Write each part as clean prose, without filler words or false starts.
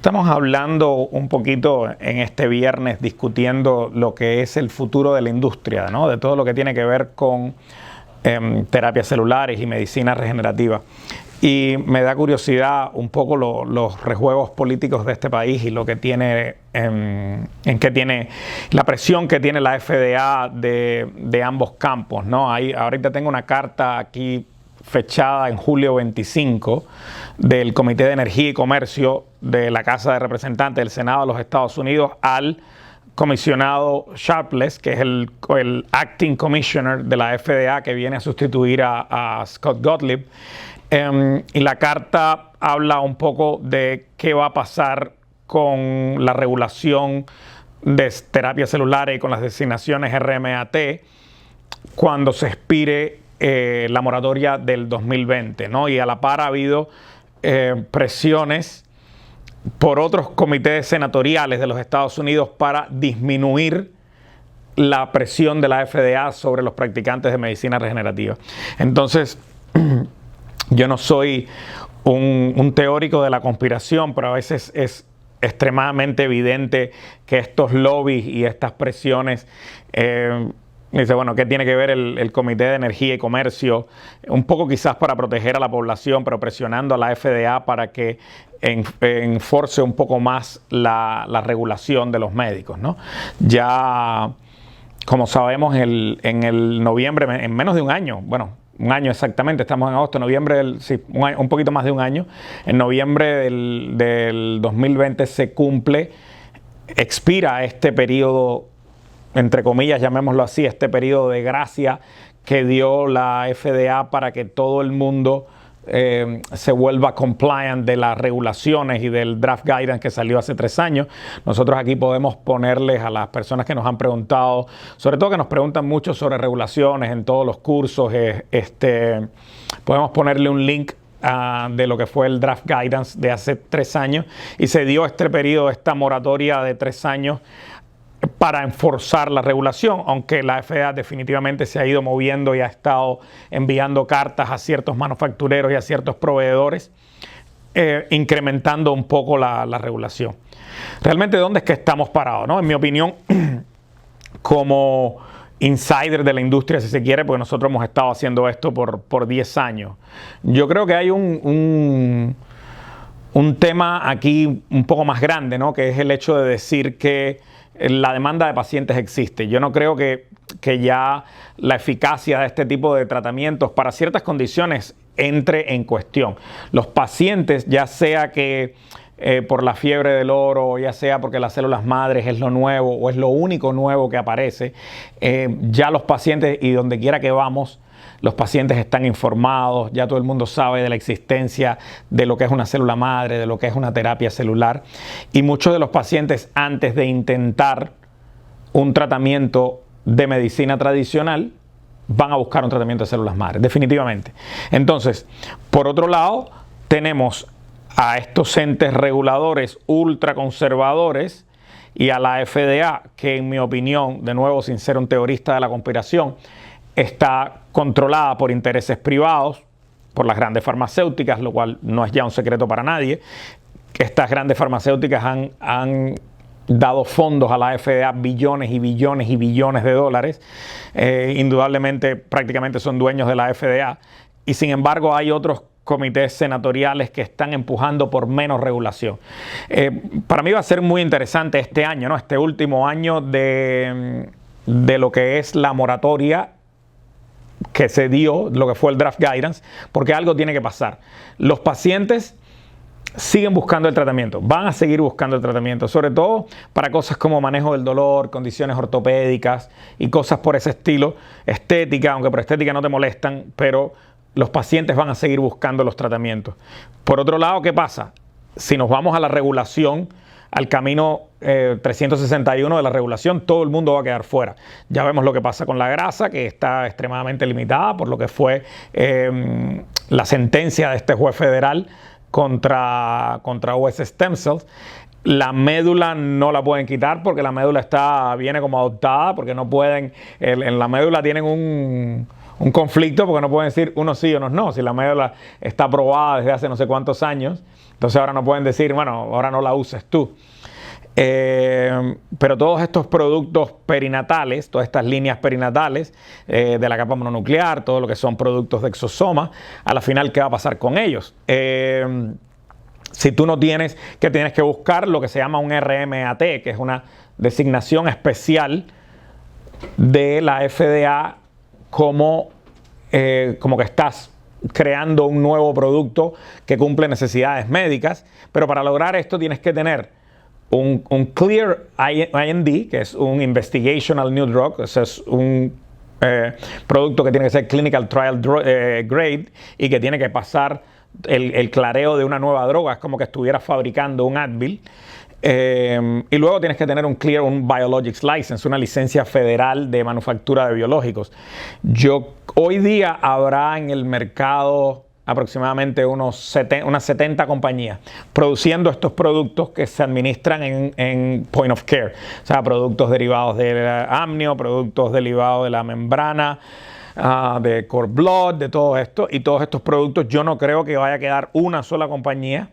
Estamos hablando un poquito en este viernes, discutiendo lo que es el futuro de la industria, ¿no? De todo lo que tiene que ver con terapias celulares y medicina regenerativa. Y me da curiosidad un poco los rejuegos políticos de este país y lo que tiene, en qué tiene la presión que tiene la FDA de ambos campos, ¿no? Ahorita tengo una carta aquí fechada en julio 25 del Comité de Energía y Comercio de la Casa de Representantes del Senado de los Estados Unidos al comisionado Sharpless, que es el acting commissioner de la FDA que viene a sustituir a Scott Gottlieb. Y la carta habla un poco de qué va a pasar con la regulación de terapias celulares y con las designaciones RMAT cuando se expire la moratoria del 2020, ¿no? Y a la par ha habido presiones por otros comités senatoriales de los Estados Unidos para disminuir la presión de la FDA sobre los practicantes de medicina regenerativa. Entonces, yo no soy un teórico de la conspiración, pero a veces es extremadamente evidente que estos lobbies y estas presiones dice, bueno, ¿qué tiene que ver el Comité de Energía y Comercio? Un poco quizás para proteger a la población, pero presionando a la FDA para que enforce un poco más la regulación de los médicos, ¿no? Ya, como sabemos, en el noviembre, en menos de un año, bueno, un año exactamente, estamos en agosto, noviembre, un poquito más de un año, en noviembre del 2020 se expira este periodo, entre comillas, llamémoslo así, este periodo de gracia que dio la FDA para que todo el mundo se vuelva compliant de las regulaciones y del draft guidance que salió hace 3 años. Nosotros aquí podemos ponerles a las personas que nos han preguntado, sobre todo que nos preguntan mucho sobre regulaciones en todos los cursos, podemos ponerle un link de lo que fue el draft guidance de hace 3 años y se dio este periodo, esta moratoria de 3 años para enforzar la regulación, aunque la FDA definitivamente se ha ido moviendo y ha estado enviando cartas a ciertos manufactureros y a ciertos proveedores, incrementando un poco la regulación. Realmente, ¿dónde es que estamos parados, ¿no? En mi opinión, como insider de la industria, si se quiere, porque nosotros hemos estado haciendo esto por 10 años, yo creo que hay un tema aquí un poco más grande, ¿no? Que es el hecho de decir que la demanda de pacientes existe. Yo no creo que ya la eficacia de este tipo de tratamientos para ciertas condiciones entre en cuestión. Los pacientes, ya sea que por la fiebre del oro, ya sea porque las células madres es lo nuevo o es lo único nuevo que aparece, ya los pacientes, y donde quiera que vamos, los pacientes están informados, ya todo el mundo sabe de la existencia de lo que es una célula madre, de lo que es una terapia celular. Y muchos de los pacientes, antes de intentar un tratamiento de medicina tradicional, van a buscar un tratamiento de células madres, definitivamente. Entonces, por otro lado, tenemos a estos entes reguladores ultraconservadores y a la FDA, que en mi opinión, de nuevo, sin ser un teorista de la conspiración, está controlada por intereses privados, por las grandes farmacéuticas, lo cual no es ya un secreto para nadie. Estas grandes farmacéuticas han dado fondos a la FDA, billones y billones y billones de dólares. Indudablemente, prácticamente son dueños de la FDA. Y sin embargo, hay otros comités senatoriales que están empujando por menos regulación. Para mí va a ser muy interesante este año, ¿no? Este último año de lo que es la moratoria que se dio, lo que fue el draft guidance, porque algo tiene que pasar. Los pacientes siguen buscando el tratamiento, van a seguir buscando el tratamiento, sobre todo para cosas como manejo del dolor, condiciones ortopédicas y cosas por ese estilo, estética, aunque por estética no te molestan, pero los pacientes van a seguir buscando los tratamientos. Por otro lado, ¿qué pasa? Si nos vamos a la regulación, al camino 361 de la regulación, todo el mundo va a quedar fuera. Ya vemos lo que pasa con la grasa, que está extremadamente limitada por lo que fue la sentencia de este juez federal contra US Stem Cells. La médula no la pueden quitar porque la médula viene como adoptada, porque no pueden, en la médula tienen un conflicto porque no pueden decir unos sí o unos no. Si la médula está aprobada desde hace no sé cuántos años, entonces ahora no pueden decir, bueno, ahora no la uses tú. Pero todos estos productos perinatales, todas estas líneas perinatales de la capa mononuclear, todo lo que son productos de exosoma, a la final, ¿qué va a pasar con ellos? Si tú no tienes que buscar lo que se llama un RMAT, que es una designación especial de la FDA como que estás creando un nuevo producto que cumple necesidades médicas, pero para lograr esto tienes que tener un Clear IND, que es un Investigational New Drug, ese es un producto que tiene que ser Clinical Trial Grade y que tiene que pasar el clareo de una nueva droga. Es como que estuvieras fabricando un Advil. Y luego tienes que tener un Biologics License, una licencia federal de manufactura de biológicos. Hoy día habrá en el mercado aproximadamente unas 70 compañías produciendo estos productos que se administran en point of care, o sea, productos derivados del amnio, productos derivados de la membrana, de cord blood, de todo esto, y todos estos productos yo no creo que vaya a quedar una sola compañía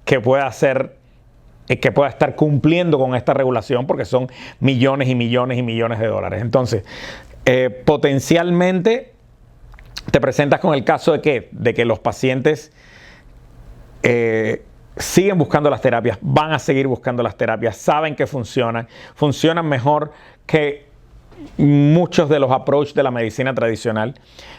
que pueda estar cumpliendo con esta regulación, porque son millones y millones y millones de dólares. Entonces, potencialmente te presentas con el caso de que los pacientes siguen buscando las terapias, van a seguir buscando las terapias, saben que funcionan mejor que muchos de los approaches de la medicina tradicional.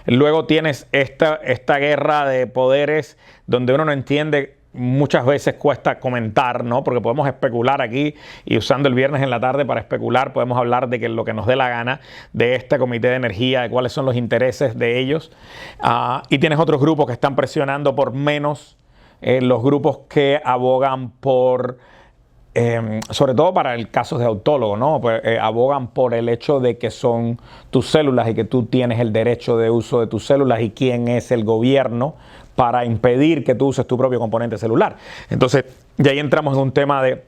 Luego tienes esta guerra de poderes donde uno no entiende. Muchas veces cuesta comentar, ¿no? Porque podemos especular aquí y usando el viernes en la tarde para especular podemos hablar de que lo que nos dé la gana de este comité de energía, de cuáles son los intereses de ellos. Y tienes otros grupos que están presionando por menos, los grupos que abogan por, sobre todo para el caso de autólogo, ¿no? Pues, abogan por el hecho de que son tus células y que tú tienes el derecho de uso de tus células y quién es el gobierno para impedir que tú uses tu propio componente celular. Entonces, ya ahí entramos en un tema de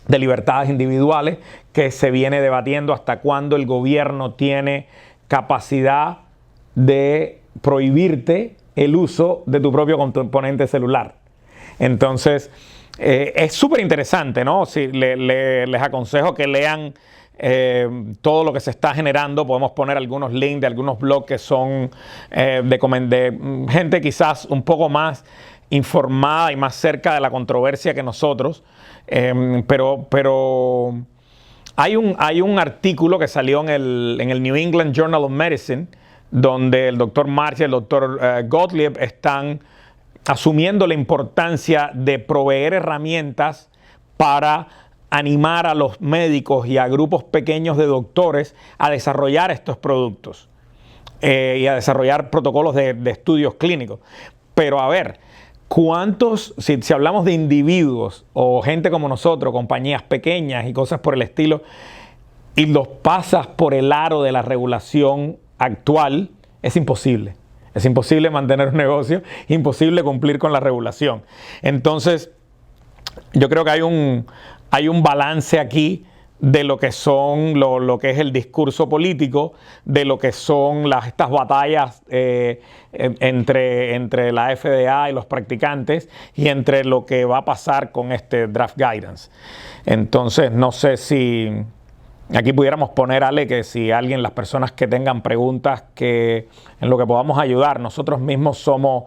libertades individuales que se viene debatiendo hasta cuándo el gobierno tiene capacidad de prohibirte el uso de tu propio componente celular. Entonces, es súper interesante, ¿no? Si les aconsejo que lean todo lo que se está generando. Podemos poner algunos links de algunos blogs que son de gente quizás un poco más informada y más cerca de la controversia que nosotros, pero hay un artículo que salió en el New England Journal of Medicine donde el doctor March y el doctor Gottlieb están asumiendo la importancia de proveer herramientas para animar a los médicos y a grupos pequeños de doctores a desarrollar estos productos y a desarrollar protocolos de estudios clínicos. Pero a ver, si hablamos de individuos o gente como nosotros, compañías pequeñas y cosas por el estilo, y los pasas por el aro de la regulación actual, es imposible. Es imposible mantener un negocio, imposible cumplir con la regulación. Entonces, yo creo que hay un balance aquí de lo que son lo que es el discurso político, de lo que son estas batallas entre la FDA y los practicantes y entre lo que va a pasar con este draft guidance. Entonces, no sé si aquí pudiéramos poner, Ale, que si las personas que tengan preguntas que en lo que podamos ayudar, nosotros mismos somos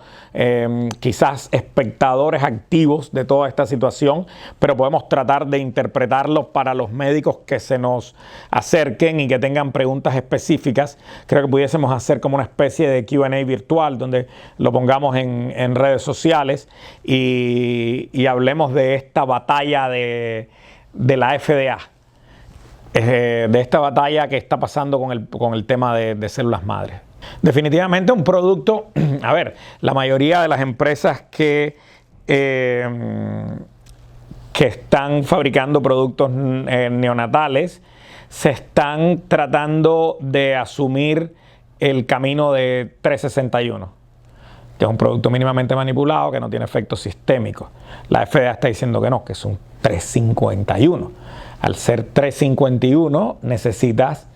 quizás espectadores activos de toda esta situación, pero podemos tratar de interpretarlo para los médicos que se nos acerquen y que tengan preguntas específicas. Creo que pudiésemos hacer como una especie de Q&A virtual donde lo pongamos en redes sociales y hablemos de esta batalla de la FDA. De esta batalla que está pasando con el tema de células madres. Definitivamente un producto, a ver, la mayoría de las empresas que están fabricando productos neonatales se están tratando de asumir el camino de 361, que es un producto mínimamente manipulado que no tiene efectos sistémicos. La FDA está diciendo que no, que es un 351. Al ser 351 necesitas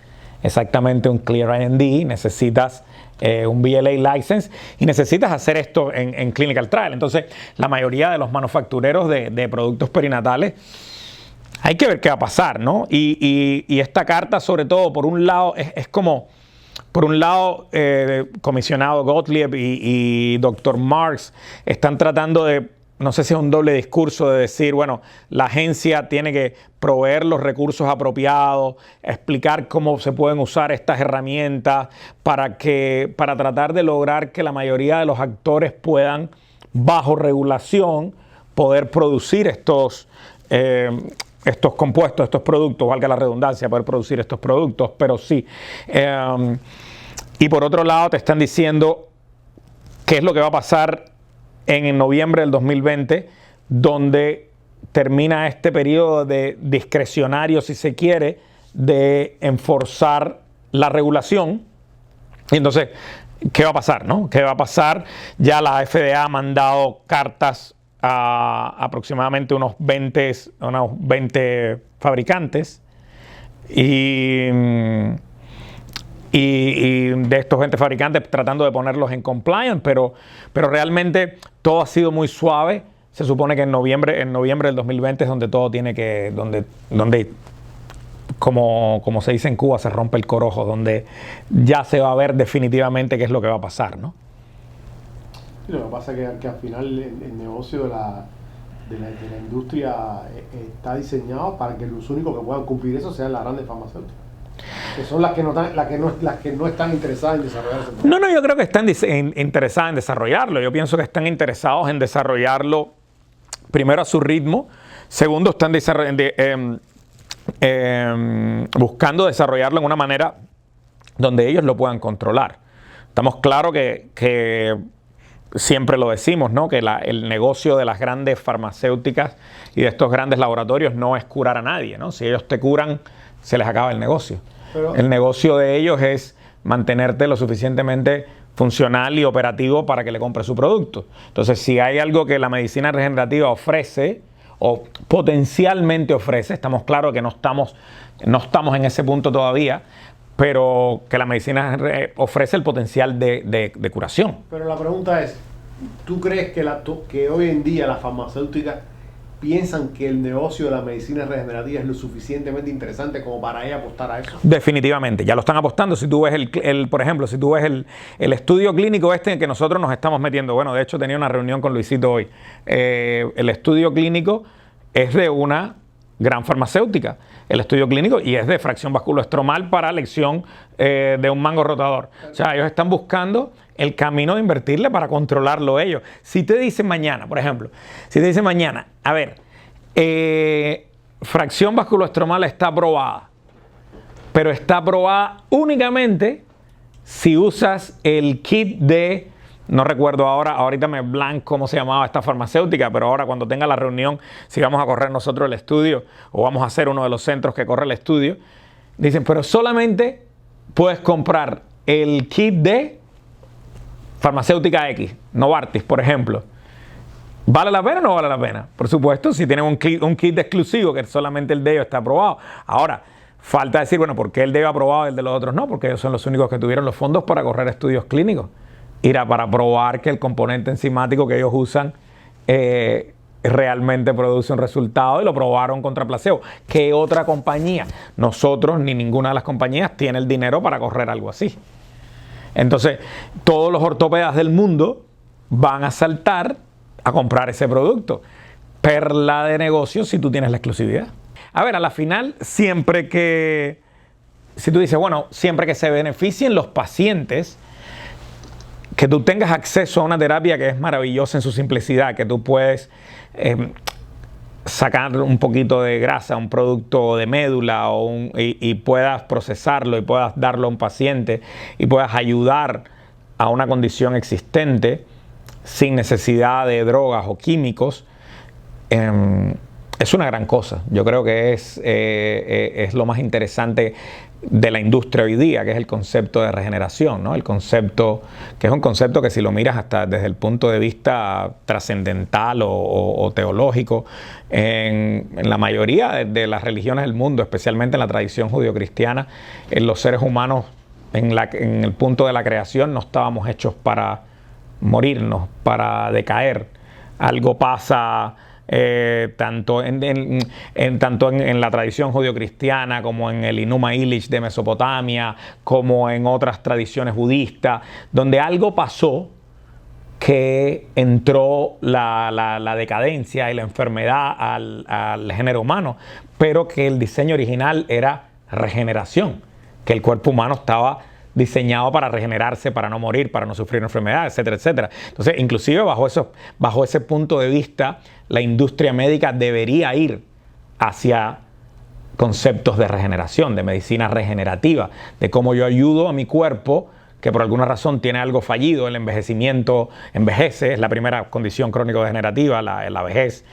exactamente un Clear IND, necesitas un BLA license, y necesitas hacer esto en clinical trial. Entonces, la mayoría de los manufactureros de productos perinatales, hay que ver qué va a pasar, ¿no? Y esta carta, sobre todo, por un lado, es como, por un lado, comisionado Gottlieb y Dr. Marks están tratando de, no sé si es un doble discurso de decir, bueno, la agencia tiene que proveer los recursos apropiados, explicar cómo se pueden usar estas herramientas para tratar de lograr que la mayoría de los actores puedan, bajo regulación, poder producir estos compuestos, estos productos, valga la redundancia, poder producir estos productos, pero sí. Y por otro lado te están diciendo qué es lo que va a pasar en noviembre del 2020, donde termina este periodo de discrecionario, si se quiere, de enforzar la regulación. Y entonces, ¿qué va a pasar, no? ¿Qué va a pasar? Ya la FDA ha mandado cartas a aproximadamente unos 20 fabricantes y de estos 20 fabricantes tratando de ponerlos en compliance, pero realmente todo ha sido muy suave. Se supone que en noviembre del 2020 es donde todo tiene que, donde como se dice en Cuba, se rompe el corojo, donde ya se va a ver definitivamente qué es lo que va a pasar, ¿no? Lo que pasa es que al final el negocio de la industria está diseñado para que los únicos que puedan cumplir eso sean las grandes farmacéuticas, que son las que no están interesadas en desarrollar ese producto. No, yo creo que están interesadas en desarrollarlo. Yo pienso que están interesados en desarrollarlo primero a su ritmo, segundo están buscando desarrollarlo en una manera donde ellos lo puedan controlar. Estamos claros que siempre lo decimos, ¿no? Que el negocio de las grandes farmacéuticas y de estos grandes laboratorios no es curar a nadie, ¿no? Si ellos te curan, se les acaba el negocio. El negocio de ellos es mantenerte lo suficientemente funcional y operativo para que le compre su producto. Entonces, si hay algo que la medicina regenerativa ofrece o potencialmente ofrece, estamos claros que no estamos en ese punto todavía, pero que la medicina ofrece el potencial de curación. Pero la pregunta es, ¿tú crees que hoy en día las farmacéuticas piensan que el negocio de la medicina regenerativa es lo suficientemente interesante como para ella apostar a eso? Definitivamente, ya lo están apostando. Si tú ves por ejemplo, si tú ves el estudio clínico en que nosotros nos estamos metiendo, bueno, de hecho tenía una reunión con Luisito hoy, el estudio clínico es de una gran farmacéutica, el estudio clínico, y es de fracción vasculoestromal para elección de un mango rotador. O sea, ellos están buscando el camino de invertirle para controlarlo ellos. Si te dicen mañana, por ejemplo, si te dicen mañana, a ver, fracción vasculoestromal está aprobada, pero está aprobada únicamente si usas el kit de, no recuerdo ahorita me blanco cómo se llamaba esta farmacéutica, pero ahora cuando tenga la reunión, si vamos a correr nosotros el estudio o vamos a hacer uno de los centros que corre el estudio, dicen, pero solamente puedes comprar el kit de farmacéutica X, Novartis, por ejemplo. ¿Vale la pena o no vale la pena? Por supuesto, si tienen un kit exclusivo, que solamente el de ellos está aprobado. Ahora, falta decir, bueno, ¿por qué el de ellos aprobado y el de los otros no? Porque ellos son los únicos que tuvieron los fondos para correr estudios clínicos. Para probar que el componente enzimático que ellos usan realmente produce un resultado, y lo probaron contra placebo. ¿Qué otra compañía? Nosotros ni ninguna de las compañías tiene el dinero para correr algo así. Entonces, todos los ortopedas del mundo van a saltar a comprar ese producto. Perla de negocio si tú tienes la exclusividad. A ver, a la final, si tú dices, bueno, siempre que se beneficien los pacientes, que tú tengas acceso a una terapia que es maravillosa en su simplicidad, que tú puedes sacar un poquito de grasa, un producto de médula y puedas procesarlo y puedas darlo a un paciente y puedas ayudar a una condición existente sin necesidad de drogas o químicos, es una gran cosa. Yo creo que es lo más interesante de la industria hoy día, que es el concepto de regeneración, ¿no? El concepto, que es un concepto que si lo miras hasta desde el punto de vista trascendental o teológico, en la mayoría de las religiones del mundo, especialmente en la tradición judio-cristiana, los seres humanos en el punto de la creación no estábamos hechos para morirnos, para decaer. Algo pasa tanto en la tradición judio-cristiana como en el Enuma Elish de Mesopotamia, como en otras tradiciones budistas, donde algo pasó que entró la decadencia y la enfermedad al género humano, pero que el diseño original era regeneración, que el cuerpo humano estaba diseñado para regenerarse, para no morir, para no sufrir enfermedades, etcétera, etcétera. Entonces, inclusive bajo ese punto de vista, la industria médica debería ir hacia conceptos de regeneración, de medicina regenerativa, de cómo yo ayudo a mi cuerpo que por alguna razón tiene algo fallido, el envejecimiento envejece, es la primera condición crónico-degenerativa, la vejez,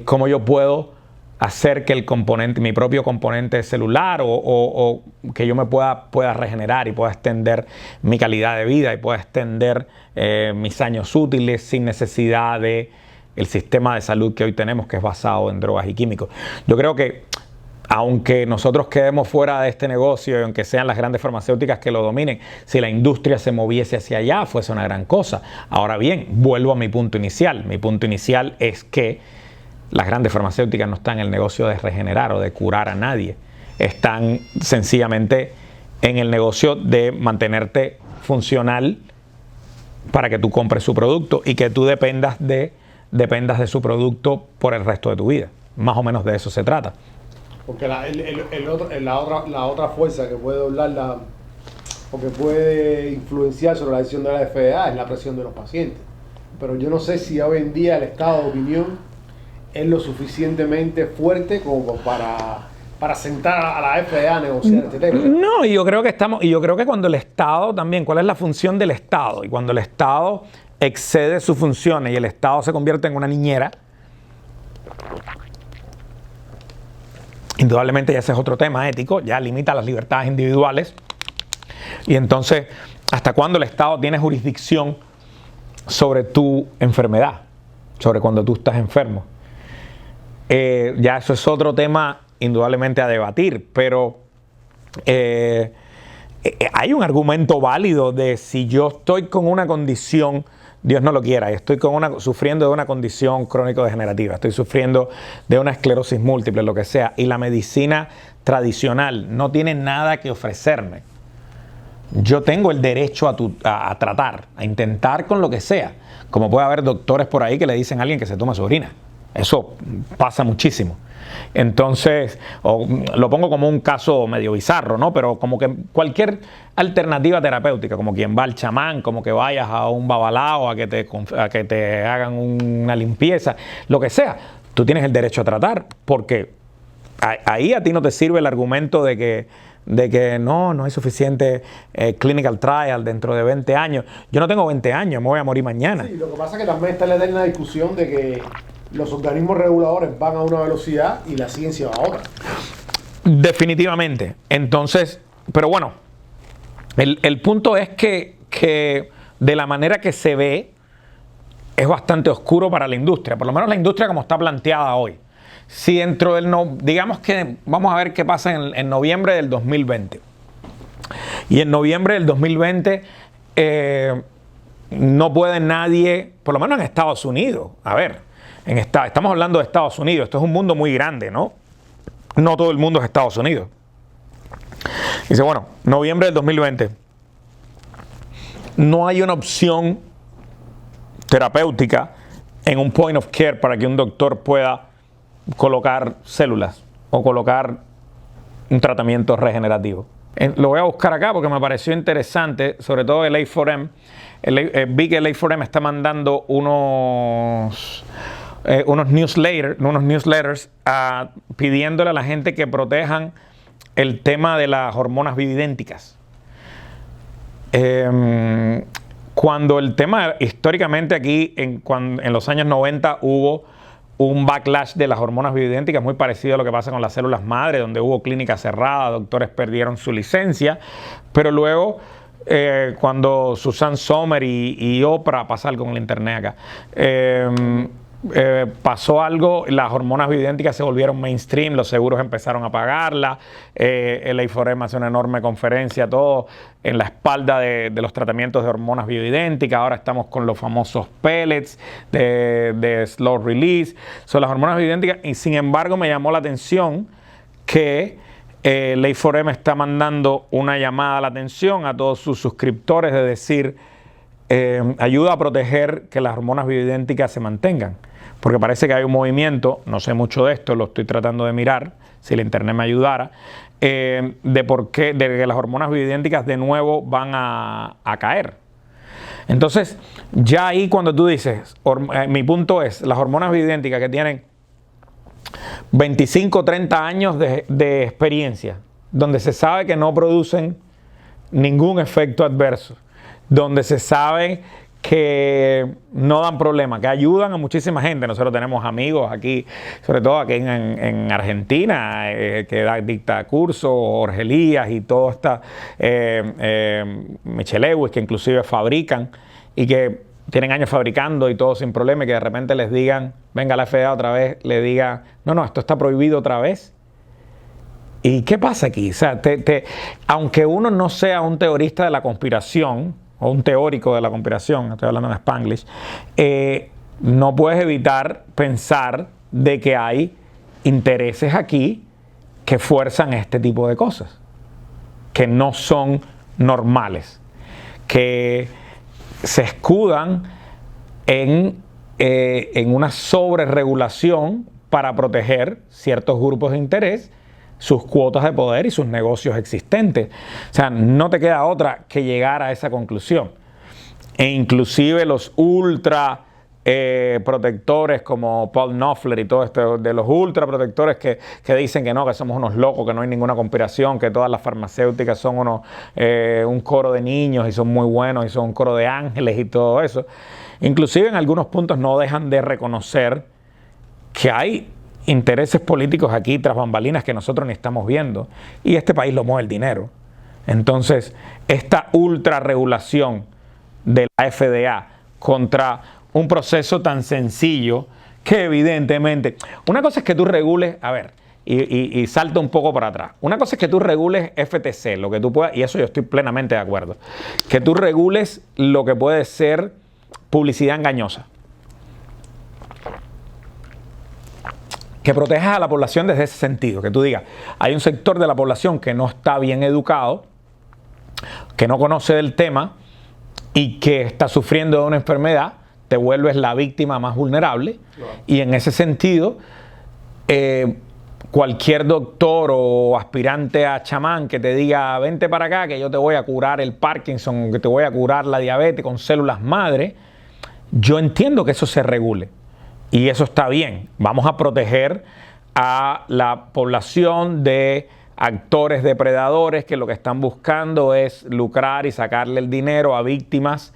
cómo yo puedo hacer que mi propio componente celular o que yo me pueda regenerar y pueda extender mi calidad de vida y pueda extender mis años útiles sin necesidad de el sistema de salud que hoy tenemos, que es basado en drogas y químicos. Yo creo que aunque nosotros quedemos fuera de este negocio y aunque sean las grandes farmacéuticas que lo dominen, si la industria se moviese hacia allá, fuese una gran cosa. Ahora bien, vuelvo a mi punto inicial. Mi punto inicial es que las grandes farmacéuticas no están en el negocio de regenerar o de curar a nadie. Están sencillamente en el negocio de mantenerte funcional para que tú compres su producto y que tú dependas de su producto por el resto de tu vida. Más o menos de eso se trata. Porque la otra fuerza que puede doblar o que puede influenciar sobre la decisión de la FDA es la presión de los pacientes. Pero yo no sé si hoy en día el estado de opinión es lo suficientemente fuerte como para sentar a la FDA a negociar este tema. No, y yo creo que cuando el Estado también, ¿cuál es la función del Estado? Y cuando el Estado excede sus funciones y el Estado se convierte en una niñera, indudablemente ya ese es otro tema ético, ya limita las libertades individuales. Y entonces, ¿hasta cuándo el Estado tiene jurisdicción sobre tu enfermedad? Sobre cuando tú estás enfermo. Ya eso es otro tema indudablemente a debatir, pero hay un argumento válido de si yo estoy con una condición, Dios no lo quiera, estoy sufriendo de una condición crónico-degenerativa, estoy sufriendo de una esclerosis múltiple, lo que sea, y la medicina tradicional no tiene nada que ofrecerme. Yo tengo el derecho a tratar, a intentar con lo que sea, como puede haber doctores por ahí que le dicen a alguien que se toma su orina. Eso pasa muchísimo. Entonces, lo pongo como un caso medio bizarro, ¿no? Pero como que cualquier alternativa terapéutica, como quien va al chamán, como que vayas a un babalao a que te hagan una limpieza, lo que sea, tú tienes el derecho a tratar, porque ahí a ti no te sirve el argumento de que no hay suficiente clinical trial dentro de 20 años. Yo no tengo 20 años, me voy a morir mañana. Sí, lo que pasa es que también está la eterna discusión de que los organismos reguladores van a una velocidad y la ciencia va a otra. Definitivamente. Entonces, pero bueno, el punto es que de la manera que se ve es bastante oscuro para la industria, por lo menos la industria como está planteada hoy. Si digamos que vamos a ver qué pasa en noviembre del 2020. Y en noviembre del 2020 no puede nadie, por lo menos en Estados Unidos, estamos hablando de Estados Unidos, esto es un mundo muy grande, ¿no? No todo el mundo es Estados Unidos. Dice, bueno, noviembre del 2020. No hay una opción terapéutica en un point of care para que un doctor pueda colocar células o colocar un tratamiento regenerativo. Lo voy a buscar acá porque me pareció interesante, sobre todo el A4M. Vi que el A4M está mandando unos newsletters pidiéndole a la gente que protejan el tema de las hormonas bioidénticas. Cuando el tema, históricamente aquí, en los años 90 hubo un backlash de las hormonas bioidénticas muy parecido a lo que pasa con las células madre, donde hubo clínicas cerradas, doctores perdieron su licencia, pero luego cuando Susan Sommer y Oprah, pasa algo con el internet acá, pasó algo, las hormonas bioidénticas se volvieron mainstream, los seguros empezaron a pagarlas, el A4M hace una enorme conferencia, todo en la espalda de los tratamientos de hormonas bioidénticas. Ahora estamos con los famosos pellets de slow release, son las hormonas bioidénticas. Y sin embargo me llamó la atención que el A4M está mandando una llamada a la atención a todos sus suscriptores de decir, ayuda a proteger que las hormonas bioidénticas se mantengan, porque parece que hay un movimiento, no sé mucho de esto, lo estoy tratando de mirar, si la internet me ayudara, de por qué, de que las hormonas bioidénticas de nuevo van a caer. Entonces, ya ahí cuando tú dices, mi punto es, las hormonas bioidénticas que tienen 25 o 30 años de experiencia, donde se sabe que no producen ningún efecto adverso, donde se sabe que no dan problema, que ayudan a muchísima gente. Nosotros tenemos amigos aquí, sobre todo aquí en Argentina, que dicta cursos, Jorge Elías y todo esta Michelle Lewis, que inclusive fabrican y que tienen años fabricando y todo sin problema, y que de repente les digan, venga la FDA otra vez, le diga, no, esto está prohibido otra vez. ¿Y qué pasa aquí? O sea, aunque uno no sea un teorista de la conspiración, o un teórico de la conspiración, estoy hablando en Spanglish, no puedes evitar pensar de que hay intereses aquí que fuerzan este tipo de cosas, que no son normales, que se escudan en una sobreregulación para proteger ciertos grupos de interés, sus cuotas de poder y sus negocios existentes. O sea, no te queda otra que llegar a esa conclusión. E inclusive los ultra protectores como Paul Knopfler y todo esto, de los ultra protectores que dicen que no, que somos unos locos, que no hay ninguna conspiración, que todas las farmacéuticas son un coro de niños y son muy buenos y son un coro de ángeles y todo eso. Inclusive en algunos puntos no dejan de reconocer que hay intereses políticos aquí tras bambalinas que nosotros ni estamos viendo, y este país lo mueve el dinero. Entonces, esta ultra regulación de la FDA contra un proceso tan sencillo que evidentemente, una cosa es que tú regules, a ver, y salta un poco para atrás, una cosa es que tú regules FTC, lo que tú puedas, y eso yo estoy plenamente de acuerdo, que tú regules lo que puede ser publicidad engañosa, que protejas a la población desde ese sentido, que tú digas, hay un sector de la población que no está bien educado, que no conoce del tema y que está sufriendo de una enfermedad, te vuelves la víctima más vulnerable. Y en ese sentido, cualquier doctor o aspirante a chamán que te diga, vente para acá que yo te voy a curar el Parkinson, que te voy a curar la diabetes con células madre, yo entiendo que eso se regule. Y eso está bien. Vamos a proteger a la población de actores depredadores que lo que están buscando es lucrar y sacarle el dinero a víctimas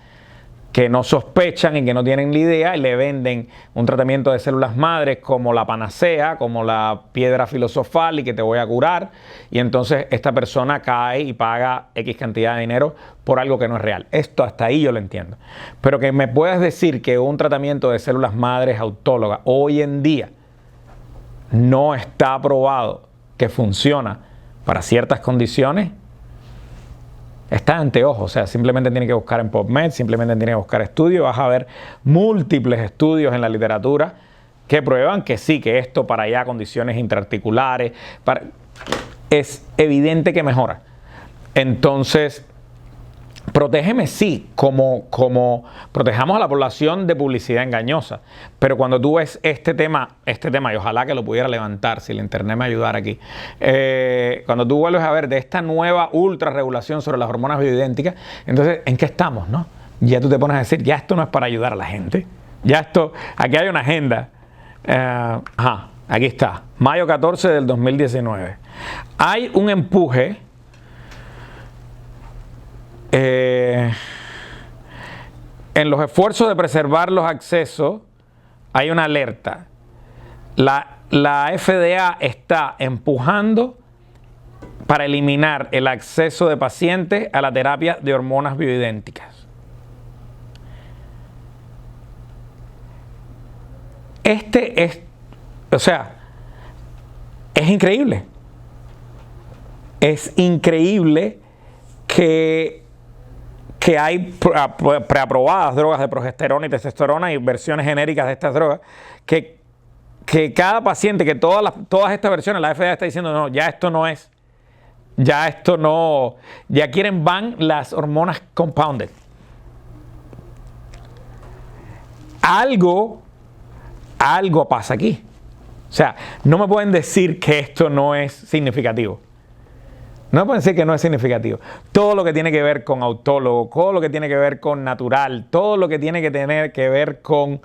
que no sospechan y que no tienen la idea, y le venden un tratamiento de células madres como la panacea, como la piedra filosofal y que te voy a curar, y entonces esta persona cae y paga X cantidad de dinero por algo que no es real. Esto hasta ahí yo lo entiendo. Pero que me puedas decir que un tratamiento de células madres autólogas hoy en día no está aprobado que funciona para ciertas condiciones, está ante ojo. O sea, simplemente tiene que buscar en PubMed, simplemente tiene que buscar estudios. Vas a ver múltiples estudios en la literatura que prueban que sí, que esto para allá, condiciones intraarticulares, es evidente que mejora. Entonces, protégeme sí, como protejamos a la población de publicidad engañosa. Pero cuando tú ves este tema, y ojalá que lo pudiera levantar, si la internet me ayudara aquí, cuando tú vuelves a ver de esta nueva ultra regulación sobre las hormonas bioidénticas, entonces, ¿en qué estamos, no? Ya tú te pones a decir, ya esto no es para ayudar a la gente. Ya esto, aquí hay una agenda. Aquí está, mayo 14 del 2019. Hay un empuje en los esfuerzos de preservar los accesos. Hay una alerta. La FDA está empujando para eliminar el acceso de pacientes a la terapia de hormonas bioidénticas. Este es, o sea, es increíble. Es increíble que hay preaprobadas drogas de progesterona y testosterona y versiones genéricas de estas drogas, que cada paciente, que todas estas versiones, la FDA está diciendo, no, ya esto no es, ya esto no, ya quieren van las hormonas compounded. Algo pasa aquí. O sea, no me pueden decir que esto no es significativo. No me pueden decir que no es significativo. Todo lo que tiene que ver con autólogo, todo lo que tiene que ver con natural, todo lo que tiene que tener que ver con...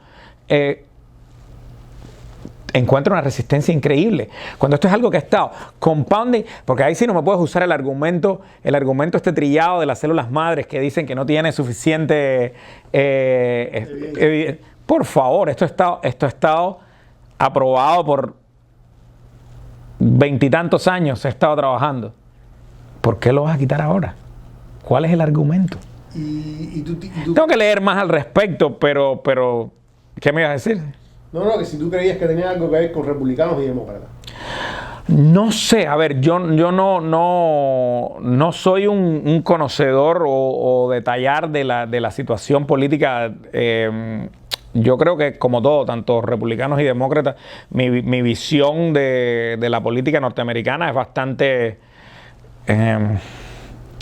encuentro una resistencia increíble. Cuando esto es algo que ha estado compounding, porque ahí sí no me puedes usar el argumento este trillado de las células madres que dicen que no tiene suficiente... por favor, esto ha estado aprobado por 20 y tantos años, se ha estado trabajando. ¿Por qué lo vas a quitar ahora? ¿Cuál es el argumento? Tengo que leer más al respecto, pero ¿qué me ibas a decir? No, que si tú creías que tenía algo que ver con republicanos y demócratas. No sé, a ver, yo no soy un conocedor o detallar de la situación política. Yo creo que, como todo, tanto republicanos y demócratas, mi visión de la política norteamericana es bastante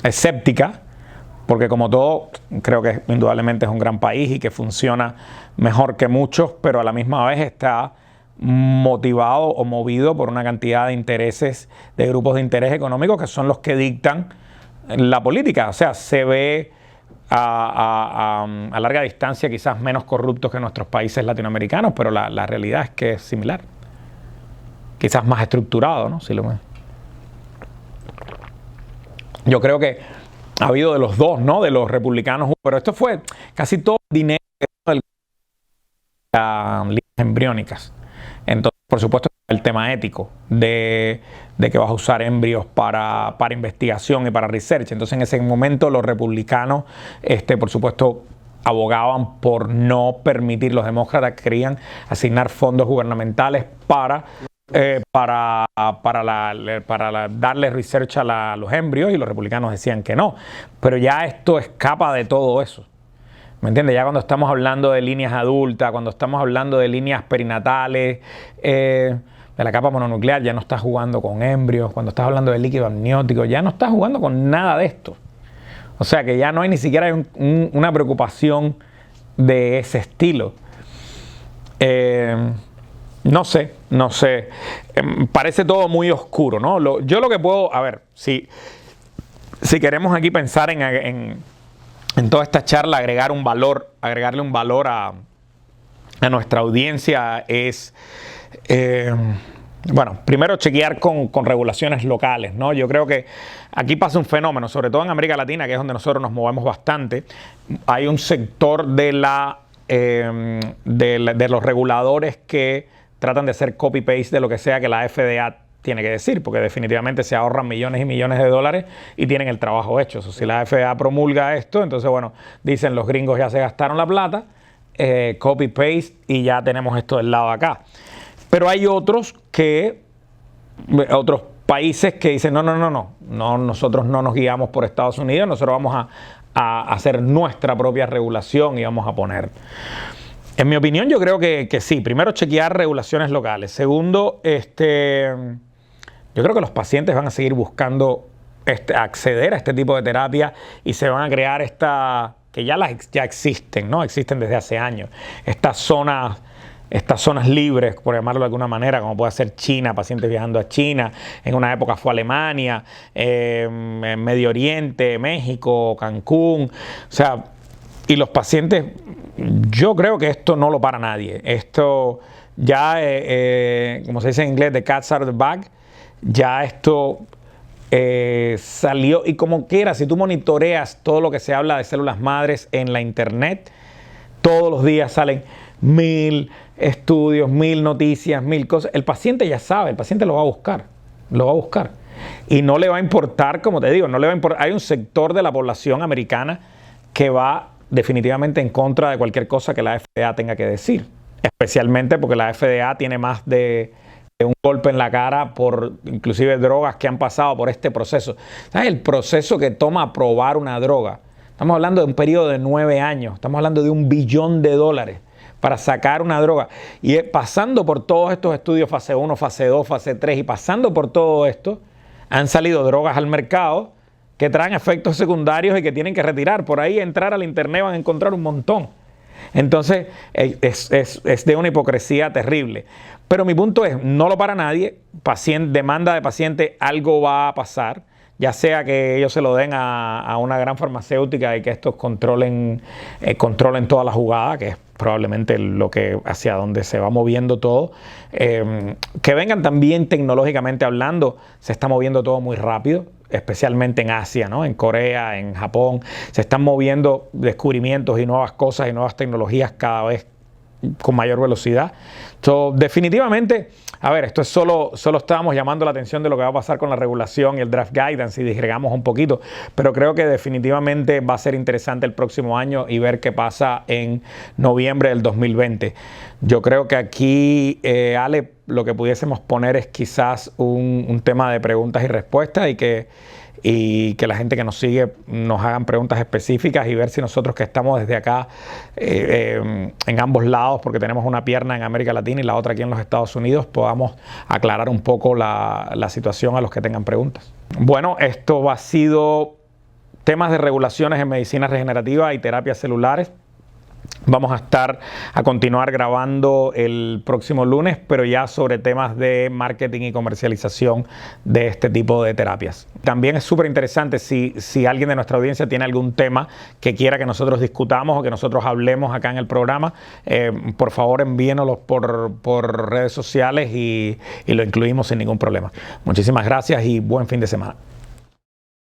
escéptica, porque como todo, creo que indudablemente es un gran país y que funciona mejor que muchos, pero a la misma vez está motivado o movido por una cantidad de intereses, de grupos de interés económicos que son los que dictan la política. O sea, se ve a larga distancia quizás menos corruptos que nuestros países latinoamericanos, pero la realidad es que es similar. Quizás más estructurado, ¿no? Yo creo que ha habido de los dos, ¿no? De los republicanos, pero esto fue casi todo el dinero de las líneas embriónicas. Entonces, por supuesto, el tema ético de que vas a usar embrios para investigación y para research. Entonces, en ese momento, los republicanos, por supuesto, abogaban por no permitir, los demócratas querían asignar fondos gubernamentales para darle research a los embrios, y los republicanos decían que no. Pero ya esto escapa de todo eso. ¿Me entiendes? Ya cuando estamos hablando de líneas adultas, cuando estamos hablando de líneas perinatales, de la capa mononuclear, ya no estás jugando con embrios. Cuando estás hablando de líquido amniótico, ya no estás jugando con nada de esto. O sea que ya no hay ni siquiera una preocupación de ese estilo. No sé. Parece todo muy oscuro, ¿no? Yo lo que puedo, a ver, si queremos aquí pensar en toda esta charla, agregarle un valor a nuestra audiencia es, bueno, primero chequear con regulaciones locales, ¿no? Yo creo que aquí pasa un fenómeno, sobre todo en América Latina, que es donde nosotros nos movemos bastante. Hay un sector de los reguladores que tratan de hacer copy-paste de lo que sea que la FDA tiene que decir, porque definitivamente se ahorran millones y millones de dólares y tienen el trabajo hecho. O sea, si la FDA promulga esto, entonces, bueno, dicen los gringos ya se gastaron la plata, copy-paste, y ya tenemos esto del lado de acá. Pero hay otros países que dicen, no, nosotros no nos guiamos por Estados Unidos, nosotros vamos a hacer nuestra propia regulación y vamos a poner... En mi opinión, yo creo que sí. Primero, chequear regulaciones locales. Segundo, yo creo que los pacientes van a seguir buscando acceder a este tipo de terapia, y se van a crear que ya existen, ¿no? Existen desde hace años. Estas zonas libres, por llamarlo de alguna manera, como puede ser China, pacientes viajando a China. En una época fue Alemania, en Medio Oriente, México, Cancún. O sea, y los pacientes, yo creo que esto no lo para nadie. Esto ya, como se dice en inglés, the cat's out of the bag. Ya esto salió, y como quiera, si tú monitoreas todo lo que se habla de células madres en la internet, todos los días salen 1000 estudios, 1000 noticias, 1000 cosas. El paciente ya sabe, el paciente lo va a buscar. Y no le va a importar, como te digo, no le va a importar. Hay un sector de la población americana que va definitivamente en contra de cualquier cosa que la FDA tenga que decir. especialmente porque la FDA tiene más de un golpe en la cara por inclusive drogas que han pasado por este proceso. ¿Sabes el proceso que toma aprobar una droga? Estamos hablando de un periodo de 9 años, estamos hablando de $1 billón para sacar una droga. Y pasando por todos estos estudios, fase 1, fase 2, fase 3, y pasando por todo esto, han salido drogas al mercado que traen efectos secundarios y que tienen que retirar. Por ahí entrar al internet van a encontrar un montón. Entonces es de una hipocresía terrible. Pero mi punto es, no lo para nadie, demanda de paciente, algo va a pasar, ya sea que ellos se lo den a una gran farmacéutica y que estos controlen toda la jugada, que es probablemente hacia donde se va moviendo todo, que vengan también tecnológicamente hablando, se está moviendo todo muy rápido, especialmente en Asia, ¿no? En Corea, en Japón, se están moviendo descubrimientos y nuevas cosas y nuevas tecnologías cada vez con mayor velocidad. Definitivamente, a ver, esto es solo estábamos llamando la atención de lo que va a pasar con la regulación y el draft guidance y disgregamos un poquito, pero creo que definitivamente va a ser interesante el próximo año y ver qué pasa en noviembre del 2020. Yo creo que aquí, Ale, lo que pudiésemos poner es quizás un tema de preguntas y respuestas y que la gente que nos sigue nos hagan preguntas específicas y ver si nosotros que estamos desde acá en ambos lados, porque tenemos una pierna en América Latina y la otra aquí en los Estados Unidos, podamos aclarar un poco la situación a los que tengan preguntas. Bueno, esto ha sido temas de regulaciones en medicina regenerativa y terapias celulares. Vamos a continuar grabando el próximo lunes, pero ya sobre temas de marketing y comercialización de este tipo de terapias. También es súper interesante si alguien de nuestra audiencia tiene algún tema que quiera que nosotros discutamos o que nosotros hablemos acá en el programa, por favor envíenoslos por redes sociales y lo incluimos sin ningún problema. Muchísimas gracias y buen fin de semana.